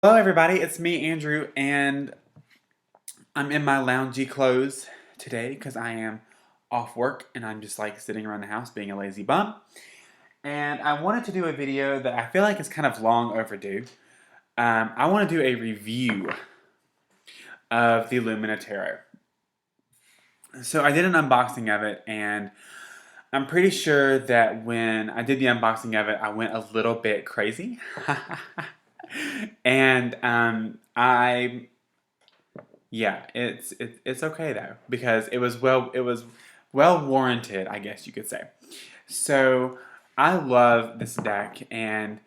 Hello, everybody. It's me, Andrew, and I'm in my loungy clothes today because I am off work and I'm just like sitting around the house being a lazy bum. And I wanted to do a video that I feel like is kind of long overdue. I want to do a review of the Lumina Tarot. So I did an unboxing of it, and I'm pretty sure that when I did the unboxing of it, I went a little bit crazy. And yeah, it's okay though because it was well warranted, I guess you could say. So I love this deck, and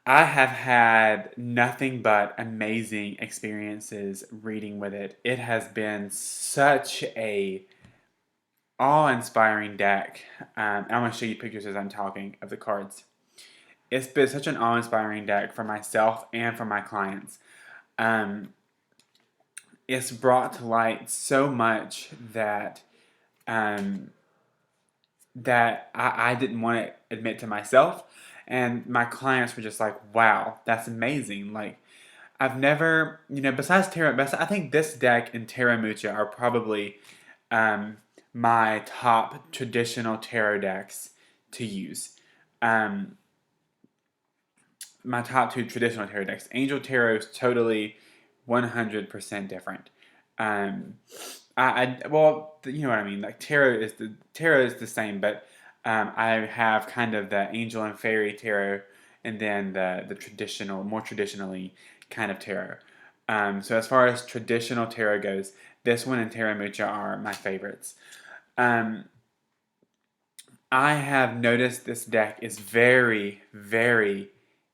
I have had nothing but amazing experiences reading with it. It has been such a awe-inspiring deck. I'm going to show you pictures as I'm talking of the cards. It's been such an awe-inspiring deck for myself and for my clients. Um, it's brought to light so much that um, I didn't want to admit to myself, and my clients were just like, "Wow, that's amazing!" Like I've never, besides Terra, I think this deck and Terra Mucha are probably um, my top traditional tarot decks to use. Um, my top two traditional tarot decks. Angel Tarot is totally 100% different. Um, well, you know what I mean. Like tarot is the same, but I have kind of the angel and fairy tarot, and then the traditional, more traditionally kind of tarot. So as far as traditional tarot goes, this one and Tarot Mucha are my favorites. Um, I have noticed this deck is very, very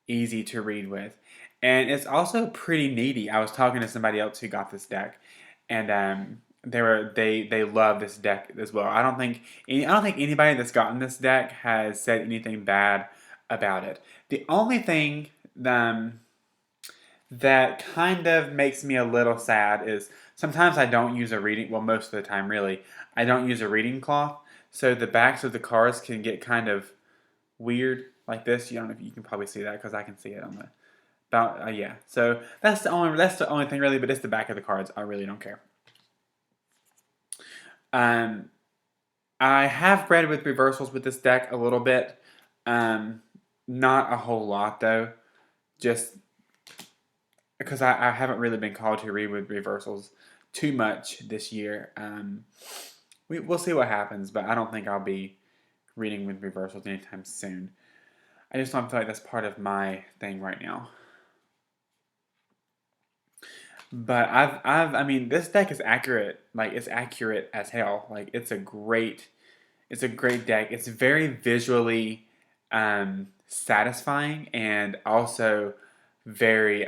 easy to read with. And it's also pretty needy. I was talking to somebody else who got this deck, and they love this deck as well. I don't think anybody that's gotten this deck has said anything bad about it. The only thing um, that kind of makes me a little sad is sometimes I don't use a reading, well, most of the time, really, I don't use a reading cloth. So the backs of the cards can get kind of weird like this. You don't know if you can probably see that because I can see it on the about yeah. So that's the only thing really, but it's the back of the cards. I really don't care. Um, I have read with reversals with this deck a little bit. Um, Not a whole lot though. Just because I haven't really been called to read with reversals too much this year. We'll see what happens, but I don't think I'll be reading with reversals anytime soon. I just don't feel like that's part of my thing right now. But I mean, this deck is accurate. Like, it's accurate as hell. Like, it's a great deck. It's very visually satisfying and also very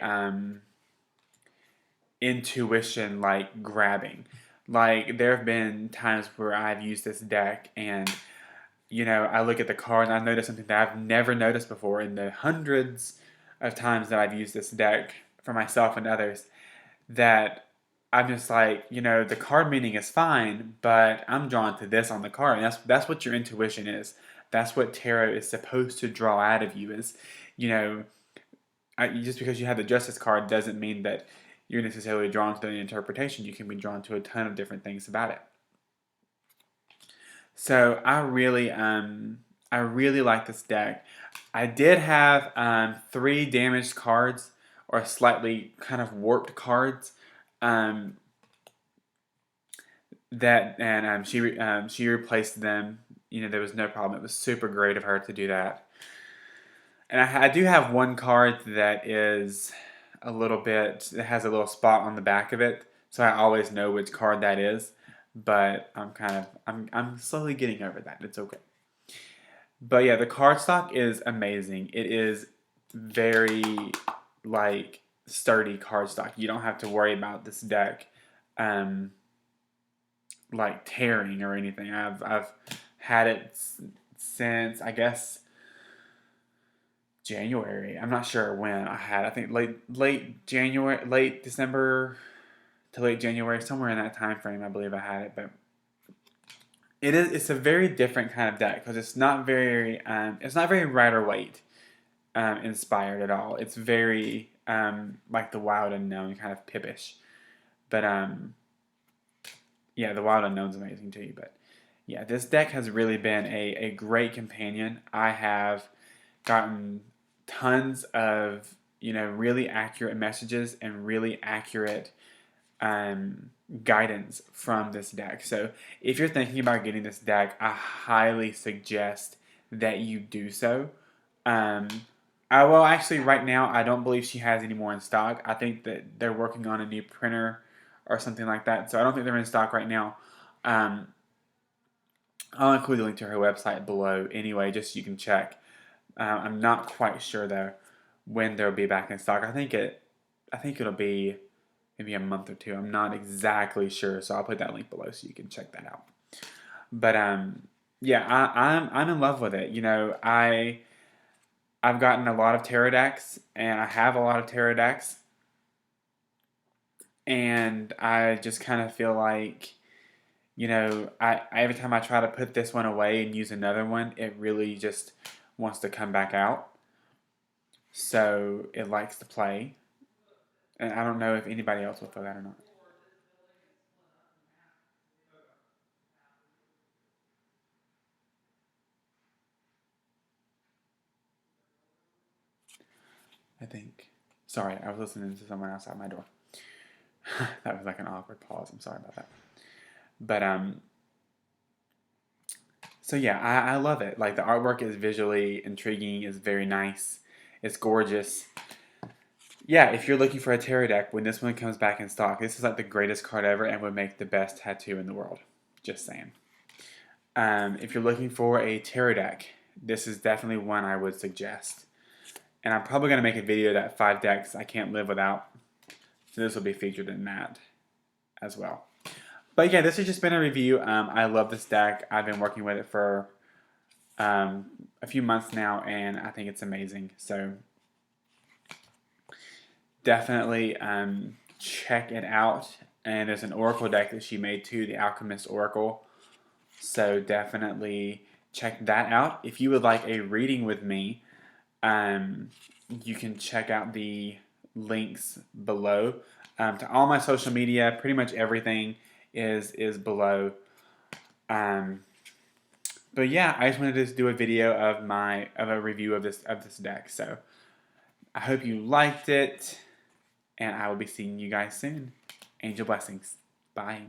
intuition like grabbing. Like there have been times where I've used this deck and I look at the card and I notice something that I've never noticed before in the hundreds of times that I've used this deck for myself and others that I'm just like, the card meaning is fine, but I'm drawn to this on the card. And that's what your intuition is. That's what tarot is supposed to draw out of you is, you know, just because you have the Justice card doesn't mean that you're necessarily drawn to the interpretation. You can be drawn to a ton of different things about it. So I really like this deck. I did have three damaged cards or slightly kind of warped cards. Um, she replaced them. There was no problem. It was super great of her to do that. And I do have one card that is a little bit, it has a little spot on the back of it, so I always know which card that is. But I'm slowly getting over that. It's okay. But yeah, the card stock is amazing. It is very like sturdy card stock. You don't have to worry about this deck um, like tearing or anything. I've had it since I guess January. I'm not sure when I had. I think late January, late December to late January, somewhere in that time frame. I believe I had it, but it's a very different kind of deck because it's not very Rider Waite inspired at all. It's very like the Wild Unknown, kind of Pippish. But yeah, the Wild Unknown's amazing too. But yeah, this deck has really been a great companion. I have gotten tons of really accurate messages and really accurate um, guidance from this deck. So if you're thinking about getting this deck, I highly suggest that you do so. Um, well, actually, right now, I don't believe she has any more in stock. I think that they're working on a new printer or something like that. So I don't think they're in stock right now. Um, I'll include the link to her website below anyway, just so you can check. I'm not quite sure though when they'll be back in stock. I think it'll be maybe a month or two. I'm not exactly sure, so I'll put that link below so you can check that out. But yeah, I'm in love with it. I've gotten a lot of tarot decks, and I have a lot of tarot decks, and I just kind of feel like I every time I try to put this one away and use another one, it really just wants to come back out. So it likes to play. And I don't know if anybody else will feel that or not. I think. Sorry, I was listening to someone outside my door. That was like an awkward pause. I'm sorry about that. But so yeah, I love it. Like the artwork is visually intriguing, is very nice. It's gorgeous. Yeah, if you're looking for a tarot deck, when this one comes back in stock, this is like the greatest card ever and would make the best tattoo in the world. Just saying. If you're looking for a tarot deck, this is definitely one I would suggest. And I'm probably going to make a video that 5 decks I can't live without. So this will be featured in that as well. But yeah, this has just been a review. I love this deck. I've been working with it for a few months now, and I think it's amazing. So definitely check it out. And there's an Oracle deck that she made too, the Alchemist Oracle. So definitely check that out. If you would like a reading with me, you can check out the links below to all my social media. Pretty much everything is below. But yeah, I just wanted to do a video of a review of this deck. So I hope you liked it, and I will be seeing you guys soon. Angel blessings. Bye.